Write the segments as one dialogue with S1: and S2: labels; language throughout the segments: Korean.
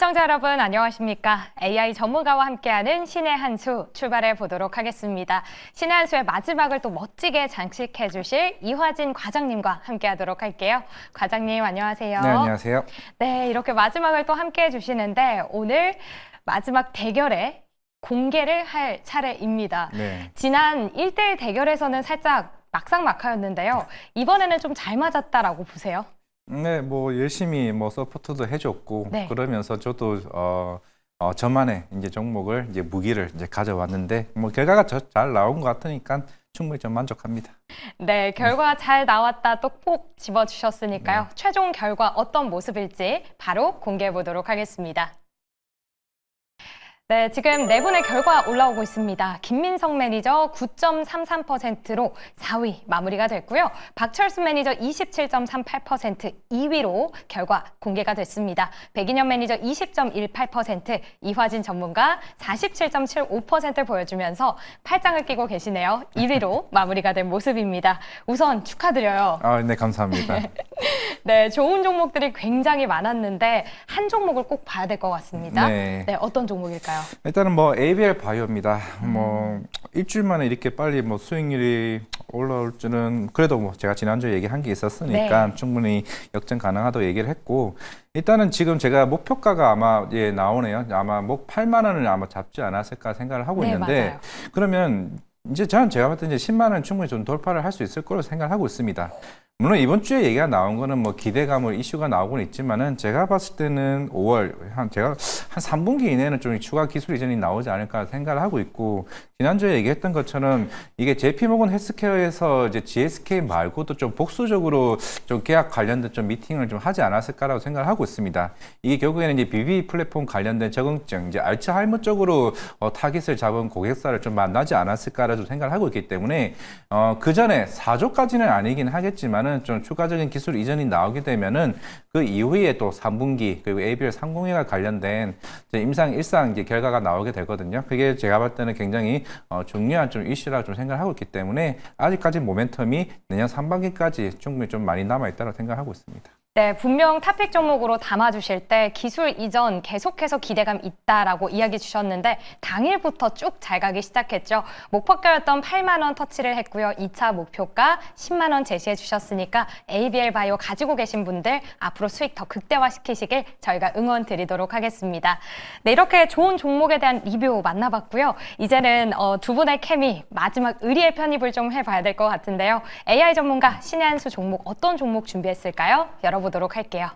S1: 시청자 여러분 안녕하십니까? AI 전문가와 함께하는 신의 한 수 출발해 보도록 하겠습니다. 신의 한 수의 마지막을 또 멋지게 장식해 주실 이화진 과장님과 함께하도록 할게요. 과장님 안녕하세요.
S2: 네, 안녕하세요.
S1: 네, 이렇게 마지막을 또 함께해 주시는데 오늘 마지막 대결에 공개를 할 차례입니다.
S2: 네.
S1: 지난 1대1 대결에서는 살짝 막상막하였는데요. 이번에는 좀 잘 맞았다라고 보세요.
S2: 네, 뭐 열심히 뭐 서포트도 해줬고
S1: 네.
S2: 그러면서 저도 저만의 이제 종목을 이제 무기를 이제 가져왔는데 뭐 결과가 잘 나온 것 같으니까 충분히 좀 만족합니다.
S1: 네, 결과 잘 나왔다 또 꼭 집어주셨으니까요. 최종 결과 어떤 모습일지 바로 공개해 보도록 하겠습니다. 네, 지금 네 분의 결과 올라오고 있습니다. 김민성 매니저 9.33%로 4위 마무리가 됐고요. 박철수 매니저 27.38% 2위로 결과 공개가 됐습니다. 백인현 매니저 20.18%, 이화진 전문가 47.75% 보여주면서 팔짱을 끼고 계시네요. 1위로 마무리가 된 모습입니다. 우선 축하드려요.
S2: 네, 감사합니다.
S1: 네, 좋은 종목들이 굉장히 많았는데 한 종목을 꼭 봐야 될 것 같습니다.
S2: 네.
S1: 네, 어떤 종목일까요?
S2: 일단은 뭐 ABL 바이오입니다. 뭐 일주일 만에 이렇게 빨리 뭐 수익률이 올라올 줄은 그래도 뭐 제가 지난주에 얘기한 게 있었으니까
S1: 네.
S2: 충분히 역전 가능하다고 얘기를 했고 일단은 지금 제가 목표가가 아마 나오네요. 아마 8만 원을 아마 잡지 않았을까 생각을 하고
S1: 네,
S2: 있는데
S1: 맞아요.
S2: 그러면 이제 제가 봤을 때 이제 10만 원 충분히 좀 돌파를 할 수 있을 거로 생각하고 있습니다. 물론 이번 주에 얘기가 나온 거는 뭐 기대감을 이슈가 나오고는 있지만은 제가 봤을 때는 5월 제가 한 3분기 이내에는 좀 추가 기술 이전이 나오지 않을까 생각을 하고 있고 지난주에 얘기했던 것처럼 이게 JP모건 헬스케어에서 이제 GSK 말고도 좀 복수적으로 좀 계약 관련된 좀 미팅을 좀 하지 않았을까라고 생각을 하고 있습니다. 이게 결국에는 이제 BB 플랫폼 관련된 적응증 이제 알츠하이머 쪽으로 타깃을 잡은 고객사를 좀 만나지 않았을까라고 생각을 하고 있기 때문에 그 전에 4조까지는 아니긴 하겠지만은 좀 추가적인 기술 이전이 나오게 되면은 그 이후에 또 3분기 그리고 ABL 상공회가 관련된 임상 일상 이제 결과가 나오게 되거든요. 그게 제가 볼 때는 굉장히 중요한 좀 이슈라고 좀 생각하고 있기 때문에 아직까지 모멘텀이 내년 상반기까지 충분히 좀 많이 남아 있다고 생각하고 있습니다.
S1: 네, 분명 탑픽 종목으로 담아주실 때 기술 이전 계속해서 기대감 있다라고 이야기 주셨는데 당일부터 쭉 잘 가기 시작했죠. 목표가였던 8만 원 터치를 했고요. 2차 목표가 10만 원 제시해 주셨으니까 ABL 바이오 가지고 계신 분들 앞으로 수익 더 극대화시키시길 저희가 응원 드리도록 하겠습니다. 네, 이렇게 좋은 종목에 대한 리뷰 만나봤고요. 이제는 두 분의 케미 마지막 의리의 편입을 좀 해봐야 될 것 같은데요. AI 전문가 신의 한 수 종목 어떤 종목 준비했을까요? 보도록 할게요.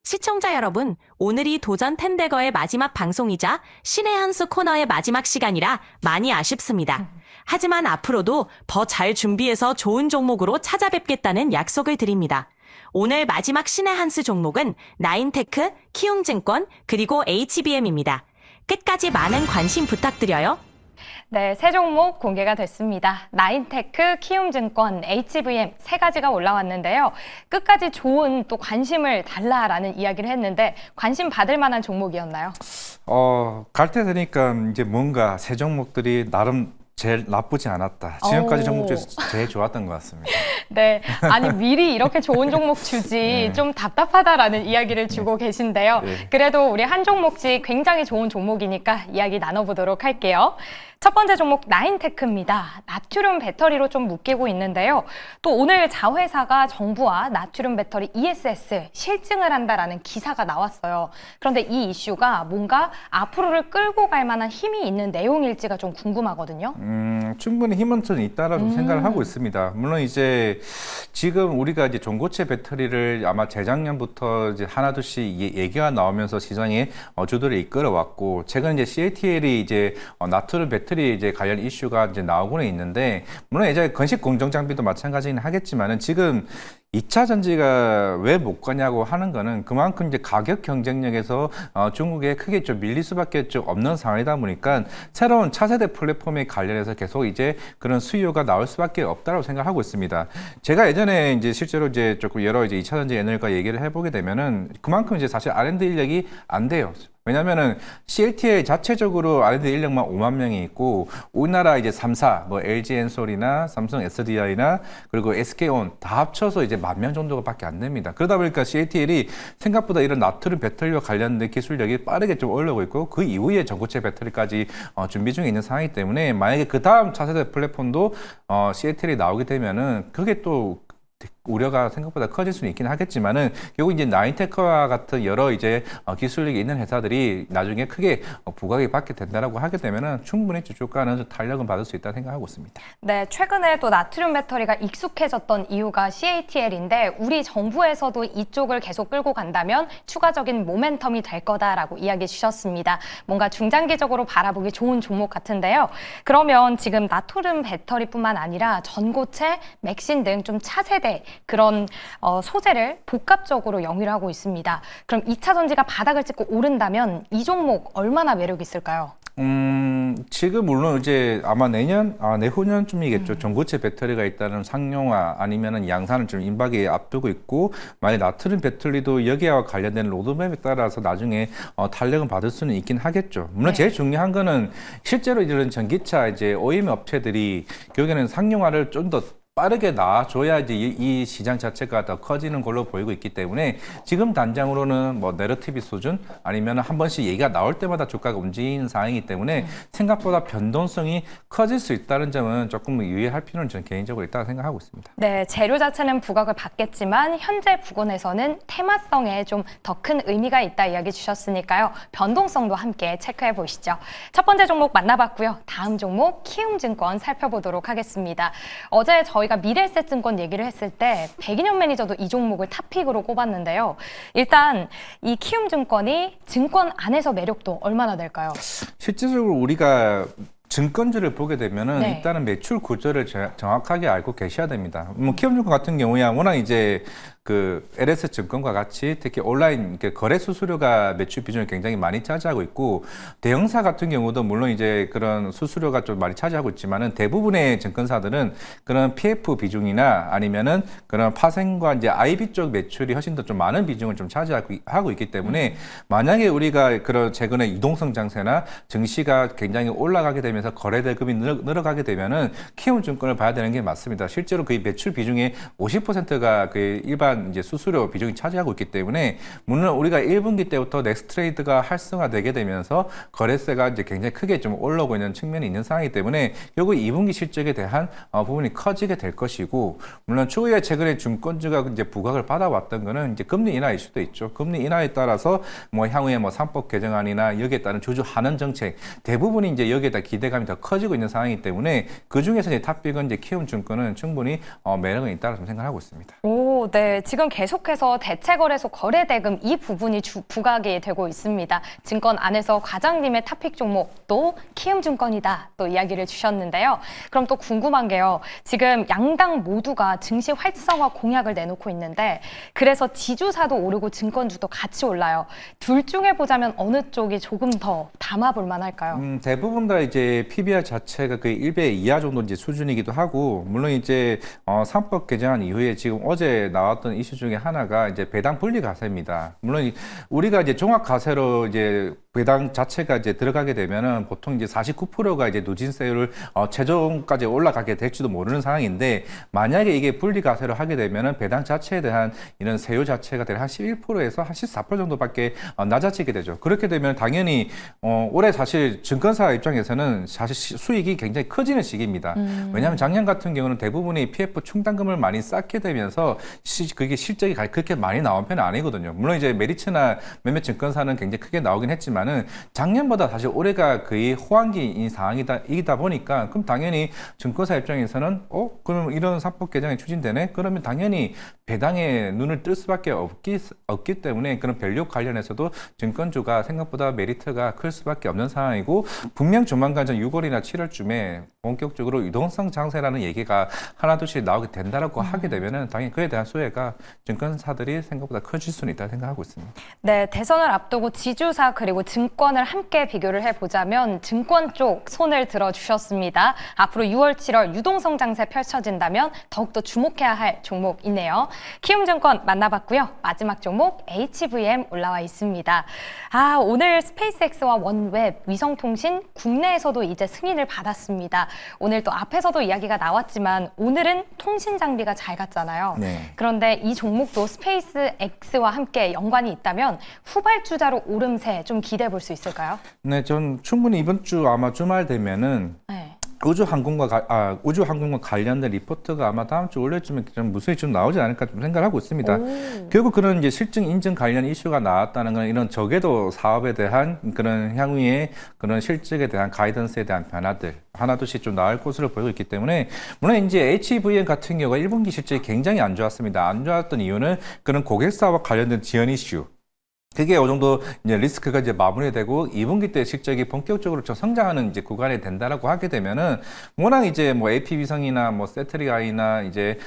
S3: 시청자 여러분, 오늘이 도전 텐데거의 마지막 방송이자 신의 한 수 코너의 마지막 시간이라 많이 아쉽습니다. 하지만 앞으로도 더 잘 준비해서 좋은 종목으로 찾아뵙겠다는 약속을 드립니다. 오늘 마지막 신의 한 수 종목은 나인테크, 키움증권, 그리고 HBM입니다. 끝까지 많은 관심 부탁드려요.
S1: 네, 세 종목 공개가 됐습니다. 나인테크, 키움증권, HBM 세 가지가 올라왔는데요. 끝까지 좋은 또 관심을 달라라는 이야기를 했는데 관심 받을 만한 종목이었나요?
S2: 갈 때 되니까 이제 뭔가 새 종목들이 나름 제일 나쁘지 않았다. 지금까지 종목 중에서 제일 좋았던 것 같습니다.
S1: 네, 아니 미리 이렇게 좋은 종목 주지
S2: 네.
S1: 좀 답답하다라는 이야기를 주고 계신데요.
S2: 네.
S1: 그래도 우리 한 종목씩 굉장히 좋은 종목이니까 이야기 나눠보도록 할게요. 첫 번째 종목 나인테크입니다. 나트륨 배터리로 좀 묶이고 있는데요. 또 오늘 자회사가 정부와 나트륨 배터리 ESS 실증을 한다라는 기사가 나왔어요. 그런데 이 이슈가 뭔가 앞으로를 끌고 갈 만한 힘이 있는 내용일지가 좀 궁금하거든요.
S2: 충분히 힘은 좀 있다라고 생각을 하고 있습니다. 물론 이제 지금 우리가 이제 전고체 배터리를 아마 재작년부터 이제 하나둘씩 얘기가 나오면서 시장에 주도를 이끌어왔고 최근 이제 CATL이 이제 나트륨 배터리 이제 관련 이슈가 이제 나오고는 있는데 물론 이제 건식 공정 장비도 마찬가지긴 하겠지만은 지금 2차 전지가 왜 못 가냐고 하는 거는 그만큼 이제 가격 경쟁력에서 중국에 크게 좀 밀릴 수밖에 좀 없는 상황이다 보니까 새로운 차세대 플랫폼에 관련해서 계속 이제 그런 수요가 나올 수밖에 없다고 생각하고 있습니다. 제가 예전에 이제 실제로 이제 조금 여러 이제 2차 전지 애널과 얘기를 해보게 되면은 그만큼 이제 사실 R&D 인력이 안 돼요. 왜냐면은 CATL 자체적으로 R&D 인력만 5만 명이 있고 우리나라 이제 3사 뭐 LG엔솔이나 삼성 SDI나 그리고 SK온 다 합쳐서 이제 10,000명 정도밖에 안 됩니다. 그러다 보니까 CATL이 생각보다 이런 나트륨 배터리와 관련된 기술력이 빠르게 좀 올라오고 있고 그 이후에 전고체 배터리까지 준비 중에 있는 상황이기 때문에 만약에 그 다음 차세대 플랫폼도 CATL이 나오게 되면은 그게 또 우려가 생각보다 커질 수는 있긴 하겠지만은 결국 이제 나인테크와 같은 여러 이제 기술력이 있는 회사들이 나중에 크게 부각이 받게 된다라고 하게 되면은 충분히 주가는 탄력은 받을 수 있다 생각하고 있습니다.
S1: 네, 최근에 또 나트륨 배터리가 익숙해졌던 이유가 CATL인데 우리 정부에서도 이쪽을 계속 끌고 간다면 추가적인 모멘텀이 될 거다라고 이야기해 주셨습니다. 뭔가 중장기적으로 바라보기 좋은 종목 같은데요. 그러면 지금 나트륨 배터리뿐만 아니라 전고체, 맥신 등 좀 차세대 그런 소재를 복합적으로 영위를 하고 있습니다. 그럼 2차 전지가 바닥을 찍고 오른다면 이 종목 얼마나 매력이 있을까요?
S2: 지금 물론 이제 아마 내후년쯤이겠죠. 전고체 배터리가 있다는 상용화 아니면은 양산을 좀 임박에 앞두고 있고, 만약 나트륨 배터리도 여기와 관련된 로드맵에 따라서 나중에 탄력은 받을 수는 있긴 하겠죠. 물론 제일 중요한 거는 실제로 이런 전기차 이제 OEM 업체들이 결국에는 상용화를 좀 더 빠르게 나와줘야 이제 이 시장 자체가 더 커지는 걸로 보이고 있기 때문에 지금 단장으로는 뭐 내러티비 수준 아니면 한 번씩 얘기가 나올 때마다 주가가 움직이는 상황이기 때문에 생각보다 변동성이 커질 수 있다는 점은 조금 유의할 필요는 저는 개인적으로 있다고 생각하고 있습니다.
S1: 네, 재료 자체는 부각을 받겠지만 현재 부근에서는 테마성에 좀 더 큰 의미가 있다 이야기 주셨으니까요. 변동성도 함께 체크해 보시죠. 첫 번째 종목 만나봤고요. 다음 종목 키움증권 살펴보도록 하겠습니다. 어제 저희가 미래에셋증권 얘기를 했을 때 백인현 매니저도 이 종목을 탑픽으로 꼽았는데요. 일단 이 키움증권이 증권 안에서 매력도 얼마나 될까요?
S2: 실질적으로 우리가 증권주를 보게 되면은
S1: 네.
S2: 일단은 매출 구조를 정확하게 알고 계셔야 됩니다. 뭐 키움증권 같은 경우야 워낙 이제 그 LS 증권과 같이 특히 온라인 거래 수수료가 매출 비중을 굉장히 많이 차지하고 있고, 대형사 같은 경우도 물론 이제 그런 수수료가 좀 많이 차지하고 있지만은 대부분의 증권사들은 그런 PF 비중이나 아니면은 그런 파생과 이제 IB 쪽 매출이 훨씬 더 좀 많은 비중을 좀 차지하고 있기 때문에 만약에 우리가 그런 최근에 유동성 장세나 증시가 굉장히 올라가게 되면서 거래 대금이 늘어가게 되면은 키움증권을 봐야 되는 게 맞습니다. 실제로 그 매출 비중의 50%가 그 일반 이제 수수료 비중이 차지하고 있기 때문에 물론 우리가 1분기 때부터 넥스트레이드가 활성화되게 되면서 거래세가 이제 굉장히 크게 좀 올라오고 있는 측면이 있는 상황이기 때문에 결국 2분기 실적에 대한 부분이 커지게 될 것이고, 물론 추후에 최근에 증권주가 이제 부각을 받아왔던 거는 이제 금리 인하 이슈도 있죠. 금리 인하에 따라서 뭐 향후에 뭐 3법 개정안이나 여기에 따른 주주 환원 정책 대부분이 이제 여기에다 기대감이 더 커지고 있는 상황이기 때문에 그 중에서 이제 탑픽은 이제 키움증권은 충분히 매력은 있다고 좀 생각하고 있습니다.
S1: 오, 네. 지금 계속해서 대체거래소 거래대금 이 부분이 부각이 되고 있습니다. 증권 안에서 과장님의 탑픽 종목도 키움증권이다 또 이야기를 주셨는데요. 그럼 또 궁금한 게요. 지금 양당 모두가 증시 활성화 공약을 내놓고 있는데 그래서 지주사도 오르고 증권주도 같이 올라요. 둘 중에 보자면 어느 쪽이 조금 더 담아볼 만할까요?
S2: 대부분 다 이제 PBR 자체가 그 1배 이하 정도 이제 수준이기도 하고, 물론 이제 3법 개정안 이후에 지금 어제 나왔던 이슈 중에 하나가 이제 배당 분리 과세입니다. 물론 우리가 이제 종합 과세로 이제 배당 자체가 이제 들어가게 되면은 보통 이제 49%가 이제 누진세율을 최종까지 올라가게 될지도 모르는 상황인데, 만약에 이게 분리 과세로 하게 되면은 배당 자체에 대한 이런 세율 자체가 한 11%에서 한 14% 정도밖에 낮아지게 되죠. 그렇게 되면 당연히 올해 사실 증권사 입장에서는 사실 수익이 굉장히 커지는 시기입니다. 왜냐하면 작년 같은 경우는 대부분이 PF 충당금을 많이 쌓게 되면서 그게 실적이 그렇게 많이 나온 편은 아니거든요. 물론 이제 메리츠나 몇몇 증권사는 굉장히 크게 나오긴 했지만은 작년보다 사실 올해가 거의 호황기인 상황이다 보니까 그럼 당연히 증권사 입장에서는 그럼 이런 3법 개정이 추진되네? 그러면 당연히 배당에 눈을 뜰 수밖에 없기 때문에 그런 밸류 관련해서도 증권주가 생각보다 메리트가 클 수밖에 없는 상황이고, 분명 조만간 6월이나 7월쯤에 본격적으로 유동성 장세라는 얘기가 하나둘씩 나오게 된다라고 하게 되면은 당연히 그에 대한 수혜가 증권사들이 생각보다 커질 수는 있다고 생각하고 있습니다.
S1: 네, 대선을 앞두고 지주사 그리고 증권을 함께 비교를 해보자면 증권 쪽 손을 들어주셨습니다. 앞으로 6월, 7월 유동성 장세 펼쳐진다면 더욱더 주목해야 할 종목이네요. 키움증권 만나봤고요. 마지막 종목 HVM 올라와 있습니다. 오늘 스페이스X와 원웹, 위성통신 국내에서도 이제 승인을 받았습니다. 오늘 또 앞에서도 이야기가 나왔지만 오늘은 통신 장비가 잘 갔잖아요.
S2: 네.
S1: 그런데 이 종목도 스페이스X와 함께 연관이 있다면 후발주자로 오름세 좀 기대해 볼 수 있을까요?
S2: 네, 전 충분히 이번 주 아마 주말 되면은
S1: 네.
S2: 우주항공과 관련된 리포트가 아마 다음 주 월요일쯤에 좀 무수히 좀 나오지 않을까 좀 생각하고 있습니다.
S1: 오.
S2: 결국 그런 이제 실증 인증 관련 이슈가 나왔다는 건 이런 저궤도 사업에 대한 그런 향후의 그런 실적에 대한 가이던스에 대한 변화들 하나둘씩 좀 나올 것으로 보이고 있기 때문에 물론 이제 HVM 같은 경우가 1분기 실적이 굉장히 안 좋았습니다. 안 좋았던 이유는 그런 고객사와 관련된 지연 이슈. 그게 어느 정도 이제 리스크가 이제 마무리되고 2분기 때 실적이 본격적으로 좀 성장하는 이제 구간이 된다라고 하게 되면은 워낙 이제 뭐 AP위성이나 뭐 세트리아이나 이제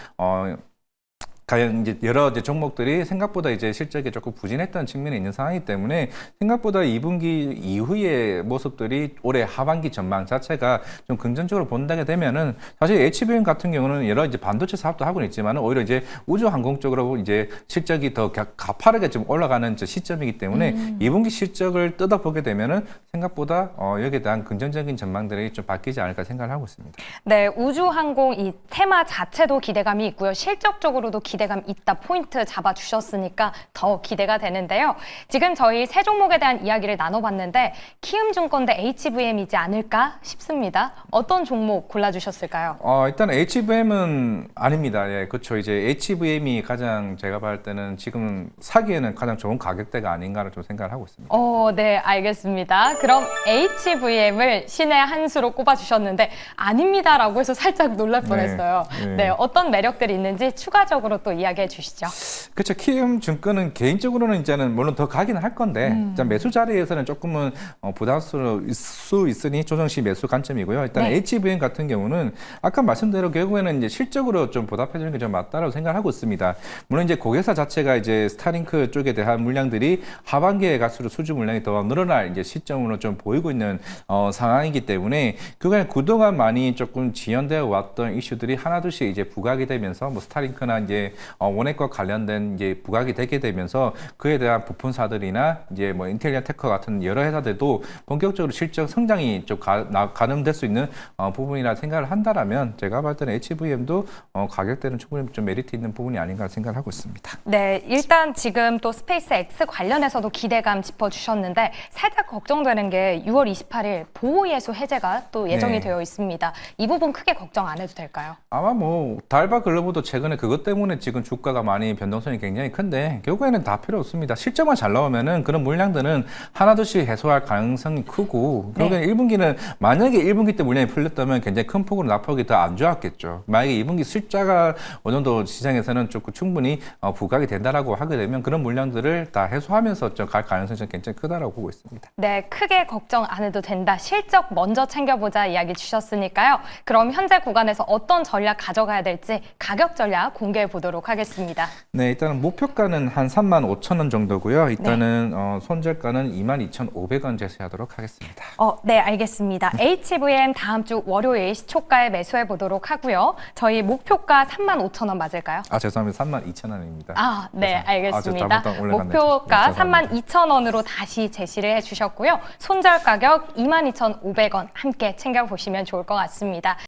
S2: 가령 이제 여러 이제 종목들이 생각보다 이제 실적이 조금 부진했던 측면이 있는 상황이기 때문에 생각보다 2분기 이후의 모습들이 올해 하반기 전망 자체가 좀 긍정적으로 본다게 되면은 사실 HBM 같은 경우는 여러 이제 반도체 사업도 하고 있지만 오히려 이제 우주항공 쪽으로 이제 실적이 더 가파르게 좀 올라가는 시점이기 때문에 2분기 실적을 뜯어보게 되면은 생각보다 여기에 대한 긍정적인 전망들이 좀 바뀌지 않을까 생각을 하고 있습니다.
S1: 네, 우주항공 이 테마 자체도 기대감이 있고요. 실적적으로도 기대감 있다 포인트 잡아주셨으니까 더 기대가 되는데요. 지금 저희 세 종목에 대한 이야기를 나눠봤는데 키움증권 대 HVM이지 않을까 싶습니다. 어떤 종목 골라주셨을까요?
S2: 일단 HVM은 아닙니다. 예, 그렇죠. 이제 HVM이 가장 제가 봤을 때는 지금 사기에는 가장 좋은 가격대가 아닌가를 좀 생각을 하고 있습니다.
S1: 네, 알겠습니다. 그럼 HVM을 신의 한 수로 꼽아주셨는데 아닙니다라고 해서 살짝 놀랄 뻔했어요. 네, 어떤 매력들이 있는지 추가적으로 또 이야기해 주시죠.
S2: 그렇죠. 키움증권은 개인적으로는 이제는 물론 더 가기는 할 건데 일단 매수 자리에서는 조금은 부담스러울 수 있으니 조정 시 매수 관점이고요. 일단
S1: 네.
S2: HVM 같은 경우는 아까 말씀대로 결국에는 이제 실적으로 좀 보답해 주는 게 좀 맞다라고 생각하고 있습니다. 물론 이제 고객사 자체가 이제 스타링크 쪽에 대한 물량들이 하반기에 갈수록 수주 물량이 더 늘어날 이제 시점으로 좀 보이고 있는 상황이기 때문에 그동안 많이 조금 지연되어 왔던 이슈들이 하나둘씩 이제 부각이 되면서 뭐 스타링크나 이제 원액과 관련된 이제 부각이 되게 되면서 그에 대한 부품사들이나 이제 뭐 인텔리아 테크 같은 여러 회사들도 본격적으로 실적 성장이 좀 가늠될 수 있는 부분이라 생각을 한다라면 제가 봤을 때는 HVM도 가격대는 충분히 좀 메리트 있는 부분이 아닌가 생각을 하고 있습니다.
S1: 네, 일단 지금 또 스페이스X 관련해서도 기대감 짚어주셨는데 살짝 걱정되는 게 6월 28일 보호예수 해제가 또 예정이
S2: 네.
S1: 되어 있습니다. 이 부분 크게 걱정 안 해도 될까요?
S2: 아마 뭐 달바 글로브도 최근에 그것 때문에 지금 주가가 많이 변동성이 굉장히 큰데 결국에는 다 필요 없습니다. 실적만 잘 나오면은 그런 물량들은 하나둘씩 해소할 가능성이 크고 결국에는 1분기는 만약에 1분기 때 물량이 풀렸다면 굉장히 큰 폭으로 낙폭이 더 안 좋았겠죠. 만약에 2분기 숫자가 어느 정도 시장에서는 조금 충분히 부각이 된다라고 하게 되면 그런 물량들을 다 해소하면서 좀 갈 가능성이 굉장히 크다라고 보고 있습니다.
S1: 네, 크게 걱정 안 해도 된다. 실적 먼저 챙겨보자 이야기 주셨으니까요. 그럼 현재 구간에서 어떤 전략 가져가야 될지 가격 전략 공개해 보도록 하겠습니다.
S2: 네, 일단은 목표가는 한 35,000원 정도고요. 일단은 손절가는 22,500원 제시하도록 하겠습니다.
S1: 네, 알겠습니다. HVM 다음 주 월요일 시초가에 매수해 보도록 하고요. 저희 목표가 35,000원 맞을까요?
S2: 죄송합니다. 32,000원입니다.
S1: 네, 알겠습니다.
S2: 잘못 올라갔네요.
S1: 목표가
S2: 죄송합니다.
S1: 32,000원으로 다시 제시를 해주셨고요. 손절 가격 22,500원 함께 챙겨보시면 좋을 것 같습니다.